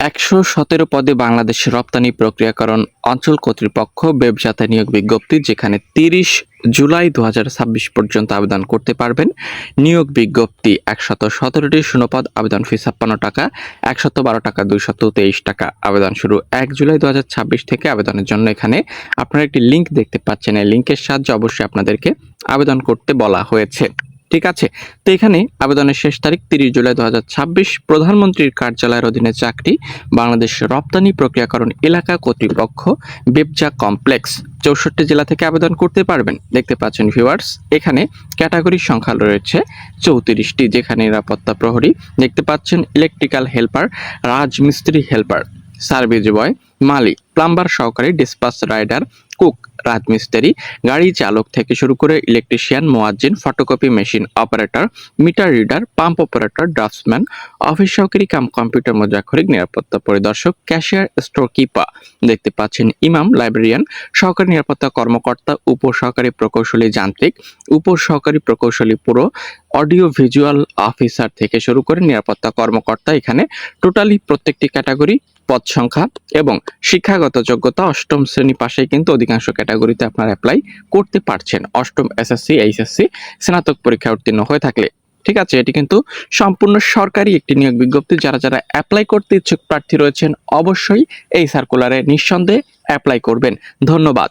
১১৭ পদে বাংলাদেশের রপ্তানি প্রক্রিয়াকরণ অঞ্চল কর্তৃপক্ষ ব্যবসাতে নিয়োগ বিজ্ঞপ্তি, যেখানে ৩০ জুলাই ২০২৬ পর্যন্ত আবেদন করতে পারবেন। নিয়োগ বিজ্ঞপ্তি ১১৭টি শূন্যপদ, আবেদন ফি ৫৬ টাকা, ১১২ টাকা ২২৩ টাকা। আবেদন শুরু ১ জুলাই ২০২৬ থেকে। আবেদনের জন্য এখানে আপনারা একটি লিঙ্ক দেখতে পাচ্ছেন। এই লিঙ্কের সাহায্যে অবশ্যই আপনাদেরকে আবেদন করতে বলা হয়েছে। ঠিক আছে, তো এখানে আবেদনের শেষ তারিখ ৩০ জুলাই ২০২৬। প্রধানমন্ত্রীর কার্যালয়ের অধীনে চাকরি, বাংলাদেশ রপ্তানি প্রক্রিয়াকরণ এলাকা কর্তৃপক্ষ, বেবজা কমপ্লেক্স। ৬৪ জেলা থেকে আবেদন করতে পারবেন। দেখতে পাচ্ছেন ভিউয়ার্স, এখানে ক্যাটাগরির সংখ্যা রয়েছে ৩৪টি, যেখানে নিরাপত্তা প্রহরী দেখতে পাচ্ছেন, ইলেকট্রিক্যাল হেল্পার, রাজমিস্ত্রি হেল্পার, সার্ভিস বয়, মালি, প্লাম্বার সহকারী, ডিসপাচ রাইডার, কুক, রাজমিস্ত্রি, গাড়ি চালক থেকে শুরু করে ইলেকট্রিশিয়ান, মুয়াজ্জিন, photocopy machine operator, meter reader, pump operator, draughtsman, office সহকারী কাম কম্পিউটার মুদ্রাক্ষরিক, নিরাপত্তা পরিদর্শক, ক্যাশিয়ার, স্টোর কিপার। দেখতে পাচ্ছেন ইমাম, লাইব্রেরিয়ান, সহকারী নিরাপত্তা কর্মকর্তা, উপসহকারী প্রকৌশলী যান্ত্রিক, উপসহকারী প্রকৌশলী পুরো, অডিও ভিজুয়াল অফিসার থেকে শুরু করে নিরাপত্তা কর্মকর্তা। এখানে টোটালি প্রত্যেকটি ক্যাটাগরি, পদ সংখ্যা এবং শিক্ষাগত যোগ্যতা অষ্টম শ্রেণী পাশেই কিন্তু অধিকাংশ ক্যাটাগরিতে আপনারা অ্যাপ্লাই করতে পারছেন। অষ্টম এসএসসি, এইচএসসি, স্নাতক পরীক্ষা উত্তীর্ণ হয়ে থাকলে। ঠিক আছে, এটি কিন্তু সম্পূর্ণ সরকারি একটি নিয়োগ বিজ্ঞপ্তি। যারা যারা অ্যাপ্লাই করতে ইচ্ছুক প্রার্থী রয়েছেন, অবশ্যই এই সার্কুলারে নিঃসন্দেহে অ্যাপ্লাই করবেন। ধন্যবাদ।